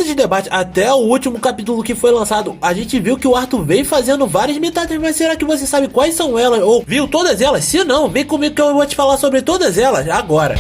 começo de debate até o último capítulo que foi lançado, a gente viu que o Arthur vem fazendo várias metades, mas será que você sabe quais são elas? Ou viu todas elas? Se não, vem comigo que eu vou te falar sobre todas elas agora.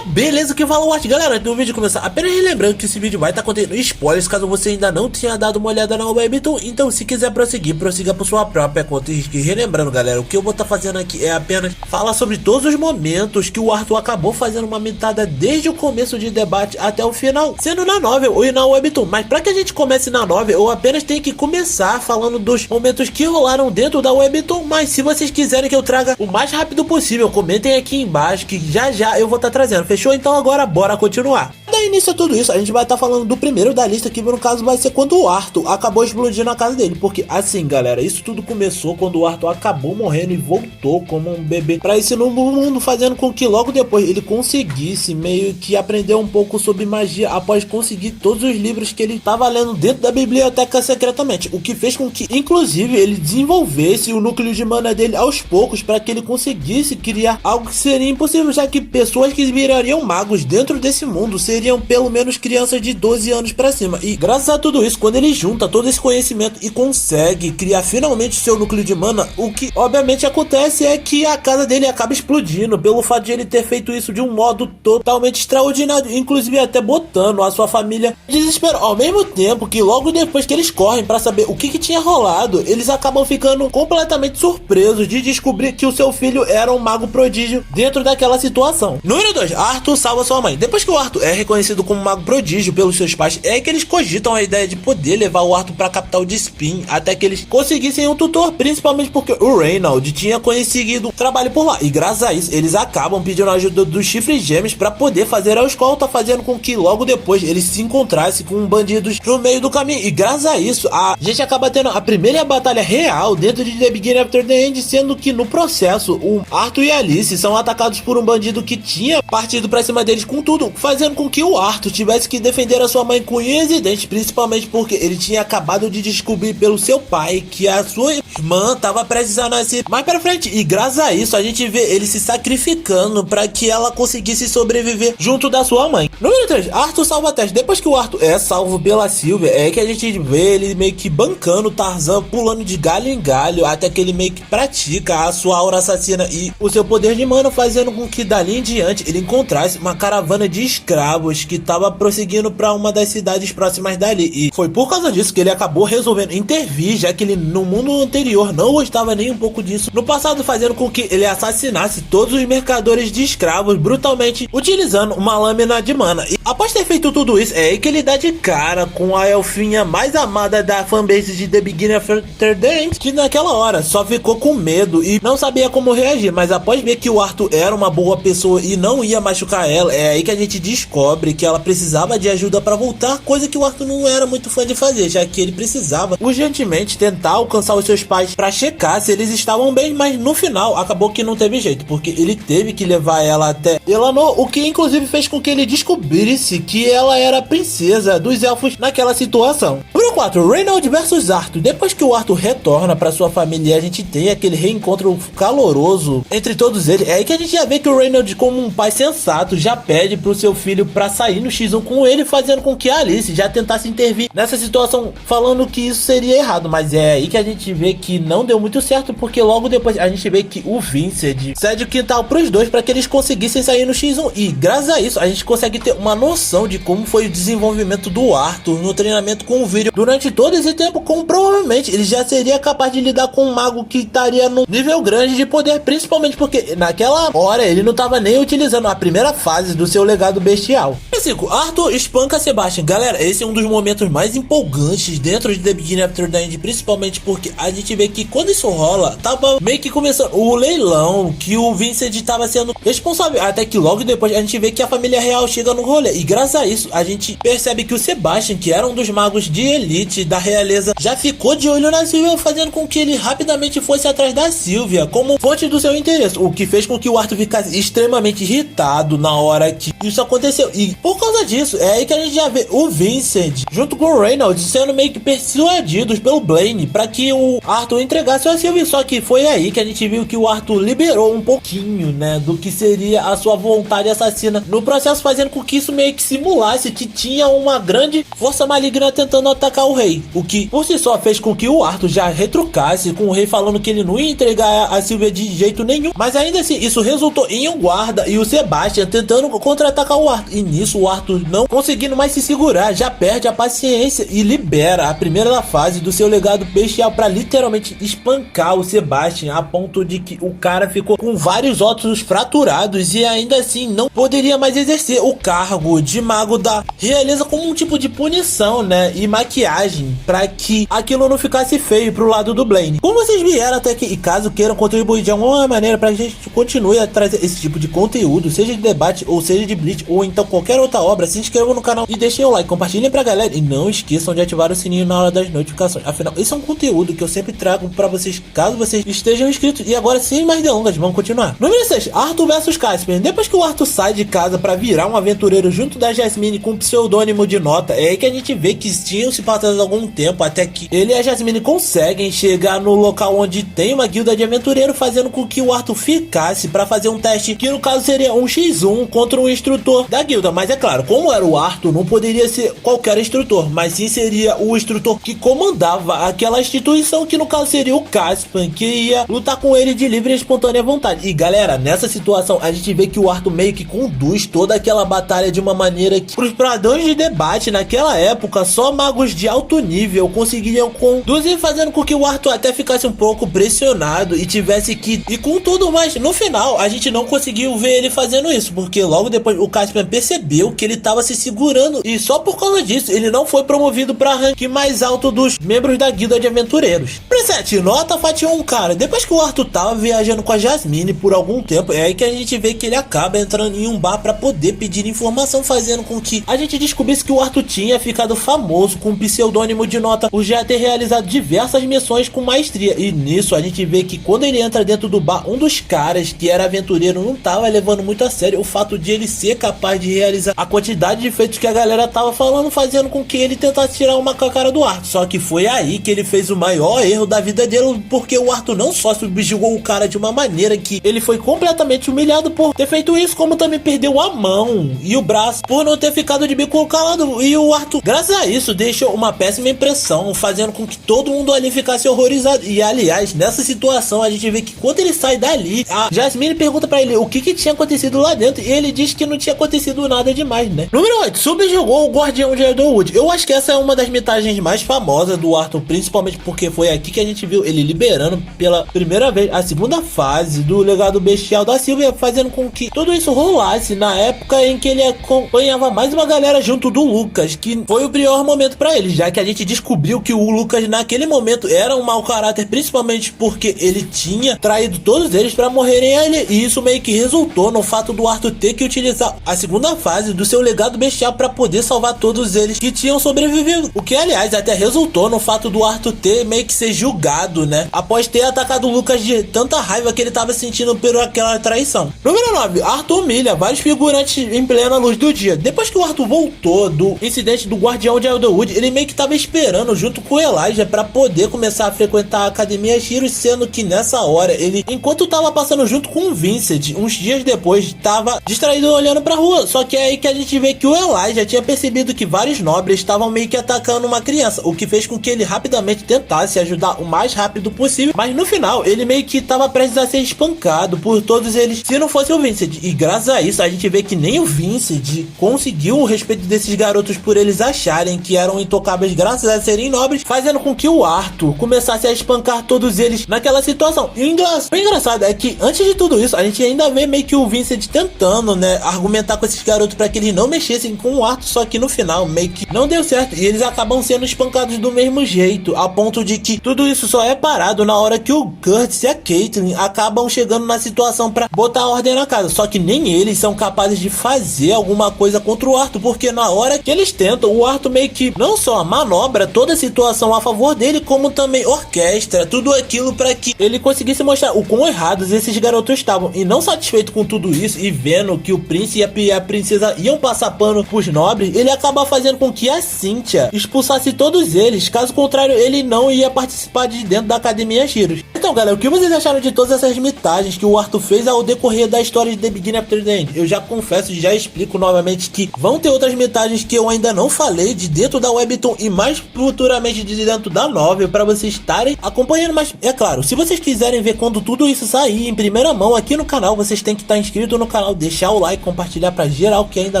Beleza, que fala o Art, galera. Antes do vídeo começar, apenas lembrando que esse vídeo vai estar contendo spoilers caso você ainda não tenha dado uma olhada na Webtoon. Então se quiser prosseguir, prossiga por sua própria conta. E relembrando, galera, o que eu vou estar fazendo aqui é apenas falar sobre todos os momentos que o Arthur acabou fazendo uma mentada desde o começo de debate até o final, sendo na novel ou na Webtoon. Mas pra que a gente comece na novel, eu apenas tenho que começar falando dos momentos que rolaram dentro da Webtoon. Mas se vocês quiserem que eu traga o mais rápido possível, comentem aqui embaixo que já eu vou estar trazendo. Fechou? Então agora bora continuar. Daí início a tudo isso, a gente vai estar falando do primeiro da lista, que no caso vai ser quando o Arthur acabou explodindo a casa dele. Porque assim, galera, isso tudo começou quando o Arthur acabou morrendo e voltou como um bebê pra esse novo mundo, fazendo com que logo depois ele conseguisse meio que aprender um pouco sobre magia após conseguir todos os livros que ele estava lendo dentro da biblioteca secretamente, o que fez com que inclusive ele desenvolvesse o núcleo de mana dele aos poucos para que ele conseguisse criar algo que seria impossível, já que pessoas que virariam magos dentro desse mundo seriam pelo menos crianças de 12 anos pra cima. E graças a tudo isso, quando ele junta todo esse conhecimento e consegue criar finalmente seu núcleo de mana, o que obviamente acontece é que a casa dele acaba explodindo pelo fato de ele ter feito isso de um modo totalmente extraordinário, inclusive até botando a sua família em desespero, ao mesmo tempo que logo depois que eles correm pra saber o que tinha rolado, eles acabam ficando completamente surpresos de descobrir que o seu filho era um mago prodígio dentro daquela situação. Número 2, Arthur salva sua mãe. Depois que o Arthur é reconhecido como mago prodígio pelos seus pais, é que eles cogitam a ideia de poder levar o Arthur para a capital de Spin até que eles conseguissem um tutor, principalmente porque o Reynald tinha conseguido trabalho por lá, e graças a isso eles acabam pedindo a ajuda dos chifres gêmeos para poder fazer a escolta, fazendo com que logo depois eles se encontrassem com bandidos no meio do caminho, e graças a isso a gente acaba tendo a primeira batalha real dentro de The Beginning After the End, sendo que no processo o Arthur e a Alice são atacados por um bandido que tinha partido pra cima deles com tudo, fazendo com que o Arthur tivesse que defender a sua mãe com unhas e dentes, principalmente porque ele tinha acabado de descobrir pelo seu pai que a sua irmã estava prestes a nascer mais pra frente, e graças a isso a gente vê ele se sacrificando para que ela conseguisse sobreviver junto da sua mãe. Número 3, Arthur salva a Tess. Depois que o Arthur é salvo pela Sylvia, é que a gente vê ele meio que bancando o Tarzan, pulando de galho em galho, até que ele meio que pratica a sua aura assassina e o seu poder de mana, fazendo com que dali em diante ele encontrasse uma caravana de escravos que estava prosseguindo para uma das cidades próximas dali, e foi por causa disso que ele acabou resolvendo intervir, já que ele no mundo anterior não gostava nem um pouco disso no passado, fazendo com que ele assassinasse todos os mercadores de escravos brutalmente utilizando uma lâmina de mana. E após ter feito tudo isso, é aí que ele dá de cara com a elfinha mais amada da fanbase de The Beginning After the End, que naquela hora só ficou com medo e não sabia como reagir, mas após ver que o Arthur era uma boa pessoa e não ia machucar ela, é aí que a gente descobre que ela precisava de ajuda para voltar, coisa que o Arthur não era muito fã de fazer, já que ele precisava urgentemente tentar alcançar os seus pais para checar se eles estavam bem, mas no final acabou que não teve jeito, porque ele teve que levar ela até Elanor, o que inclusive fez com que ele descobrisse que ela era a princesa dos elfos naquela situação. Número 4, Reynald versus Arthur. Depois que o Arthur retorna para sua família, a gente tem aquele reencontro caloroso entre todos eles, é aí que a gente já vê que o Reynald, como um pai sensato, já pede pro seu filho para sair no X1 com ele, fazendo com que a Alice já tentasse intervir nessa situação, falando que isso seria errado, mas é aí que a gente vê que não deu muito certo, porque logo depois a gente vê que o Vincent cede o quintal pros dois para que eles conseguissem sair no X1, e graças a isso a gente consegue ter uma noção de como foi o desenvolvimento do Arthur no treinamento com o vídeo durante todo esse tempo, como provavelmente ele já seria capaz de lidar com um mago que estaria num nível grande de poder, principalmente porque naquela hora ele não estava nem utilizando a primeira fase do seu legado bestial. 5. Arthur espanca Sebastian. Galera, esse é um dos momentos mais empolgantes dentro de The Beginning After the End, principalmente porque a gente vê que quando isso rola, tava meio que começando o leilão que o Vincent estava sendo responsável, até que logo depois a gente vê que a família real chega no rolê, e graças a isso a gente percebe que o Sebastian, que era um dos magos de elite da realeza já ficou de olho na Sylvia, fazendo com que ele rapidamente fosse atrás da Sylvia como fonte do seu interesse, o que fez com que o Arthur ficasse extremamente irritado na hora que isso aconteceu. E por causa disso, é aí que a gente já vê o Vincent junto com o Reynolds sendo meio que persuadidos pelo Blaine para que o Arthur entregasse a Sylvia. Só que foi aí que a gente viu que o Arthur liberou um pouquinho, né, do que seria a sua vontade assassina no processo, fazendo com que isso meio que simulasse que tinha uma grande força maligna tentando atacar o rei, o que por si só fez com que o Arthur já retrucasse com o rei falando que ele não ia entregar a Sylvia de jeito nenhum. Mas ainda assim, isso resultou em um guarda e o Sebastian tentando contra-atacar o Arthur, e nisso o Arthur, não conseguindo mais se segurar, já perde a paciência e libera a primeira fase do seu legado bestial para literalmente espancar o Sebastian, a ponto de que o cara ficou com vários ossos fraturados e ainda assim não poderia mais exercer o cargo de mago da realeza como um tipo de punição, né, e maquiagem para que aquilo não ficasse feio pro lado do Blaine. Como vocês vieram até aqui, e caso queiram contribuir de alguma maneira para que a gente continue a trazer esse tipo de conteúdo, seja de debate ou seja de Bleach ou então qualquer outra obra, se inscrevam no canal e deixem o like, compartilhem pra galera e não esqueçam de ativar o sininho na hora das notificações. Afinal, esse é um conteúdo que eu sempre trago para vocês caso vocês estejam inscritos. E agora, sem mais delongas, vamos continuar. Número 6, Arthur vs Caspian. Depois que o Arthur sai de casa para virar um aventureiro junto da Jasmine com o pseudônimo de Nota, é aí que a gente vê que tinham se passado algum tempo até que ele e a Jasmine conseguem chegar no local onde tem uma guilda de aventureiro, fazendo com que o Arthur ficasse para fazer um teste que no caso seria um x1 contra um instrutor da guilda. Mas é claro, como era o Arthur, não poderia ser qualquer instrutor, mas sim seria o instrutor que comandava aquela instituição, que no caso seria o Caspian, que ia lutar com ele de livre e espontânea vontade. E galera, nessa situação a gente vê que o Arthur meio que conduz toda aquela batalha de uma maneira que pros padrões de debate naquela época só magos de alto nível conseguiriam conduzir, fazendo com que o Arthur até ficasse um pouco pressionado e tivesse que ir com tudo. Mas no final a gente não conseguiu ver ele fazendo isso, porque logo depois o Caspian percebeu que ele estava se segurando e só por causa disso ele não foi promovido para rank mais alto dos membros da guilda de aventureiros. Preset, Nota fatiou um cara. Depois que o Arthur tava viajando com a Jasmine por algum tempo, é aí que a gente vê que ele acaba entrando em um bar para poder pedir informação, fazendo com que a gente descobrisse que o Arthur tinha ficado famoso com o pseudônimo de Nota por já ter realizado diversas missões com maestria. E nisso a gente vê que quando ele entra dentro do bar, um dos caras que era aventureiro não tava levando muito a sério o fato de ele ser capaz de realizar a quantidade de feitos que a galera tava falando, fazendo com que ele tentasse tirar uma com a cara do Arthur. Só que foi aí que ele fez o maior erro da vida dele, porque o Arthur não só subjugou o cara de uma maneira que ele foi completamente humilhado por ter feito isso, como também perdeu a mão e o braço por não ter ficado de bico calado. E o Arthur, graças a isso, deixou uma péssima impressão, fazendo com que todo mundo ali ficasse horrorizado. E aliás, nessa situação a gente vê que quando ele sai dali, a Jasmine pergunta pra ele o que tinha acontecido lá dentro, e ele diz que não tinha acontecido nada demais, né? Número 8, subjugou o Guardião de Elderwood. Eu acho que essa é uma das metagens mais famosas do Arthur, principalmente porque foi aqui que a gente viu ele liberando pela primeira vez a segunda fase do legado bestial da Sylvia, fazendo com que tudo isso rolasse na época em que ele acompanhava mais uma galera junto do Lucas, que foi o pior momento pra ele, já que a gente descobriu que o Lucas naquele momento era um mau caráter, principalmente porque ele tinha traído todos eles pra morrerem a ele, e isso meio que resultou no fato do Arthur ter que utilizar a segunda fase do seu legado bestial pra poder salvar todos eles que tinham sobrevivido, o que aliás até resultou no fato do Arthur ter meio que ser julgado, né, após ter atacado o Lucas de tanta raiva que ele tava sentindo por aquela traição. Número 9, Arthur humilha vários figurantes em plena luz do dia. Depois que o Arthur voltou do incidente do Guardião de Elderwood, ele meio que tava esperando junto com o Elijah pra poder começar a frequentar a Academia Shiro, sendo que nessa hora ele, enquanto tava passando junto com o Vincent, uns dias depois, tava distraído olhando pra rua. Só que é aí que a gente vê que o Elijah tinha percebido que vários nobres estavam meio que atacando uma criança, o que fez com que ele rapidamente tentasse ajudar o mais rápido possível, mas no final ele meio que tava prestes a ser espancado por todos eles se não fosse o Vincent. E graças a isso a gente vê que nem o Vincent conseguiu o respeito desses garotos por eles acharem que eram intocáveis graças a serem nobres, fazendo com que o Arthur começasse a espancar todos eles naquela situação. E o engraçado é que antes de tudo isso a gente ainda vê meio que o Vincent tentando, né, argumentar com esses garotos para que eles não mexessem com o Arthur, só que no final meio que não deu certo e eles acabam sendo espancados do mesmo jeito, a ponto de que tudo isso só é parado na hora que o Curtis e a Caitlyn acabam chegando na situação para botar ordem na casa. Só que nem eles são capazes de fazer alguma coisa contra o Arthur, porque na hora que eles tentam, o Arthur meio que não só só manobra toda a situação a favor dele, como também orquestra tudo aquilo para que ele conseguisse mostrar o quão errados esses garotos estavam. E não satisfeito com tudo isso e vendo que o príncipe e a princesa iam passar pano pros nobres, ele acaba fazendo com que a Cynthia expulsasse todos eles, caso contrário ele não ia participar de dentro da Academia Heroes. Então galera, o que vocês acharam de todas essas mitagens que o Arthur fez ao decorrer da história de The Beginning After the End? Eu já confesso e já explico novamente que vão ter outras mitagens que eu ainda não falei de dentro da Webtoon e mais futuramente de dentro da novel para vocês estarem acompanhando. Mas é claro, se vocês quiserem ver quando tudo isso sair em primeira mão aqui no canal, vocês têm que estar inscrito no canal, deixar o like, compartilhar para geral que ainda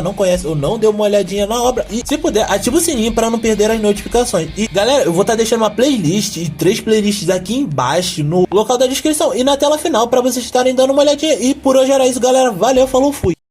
não conhece ou não deu uma olhadinha na obra e se puder ativa o sininho para não perder as notificações. E galera, eu vou estar deixando uma playlist e 3 playlists aqui embaixo no local da descrição e na tela final para vocês estarem dando uma olhadinha. E por hoje era isso galera, valeu, falou, fui!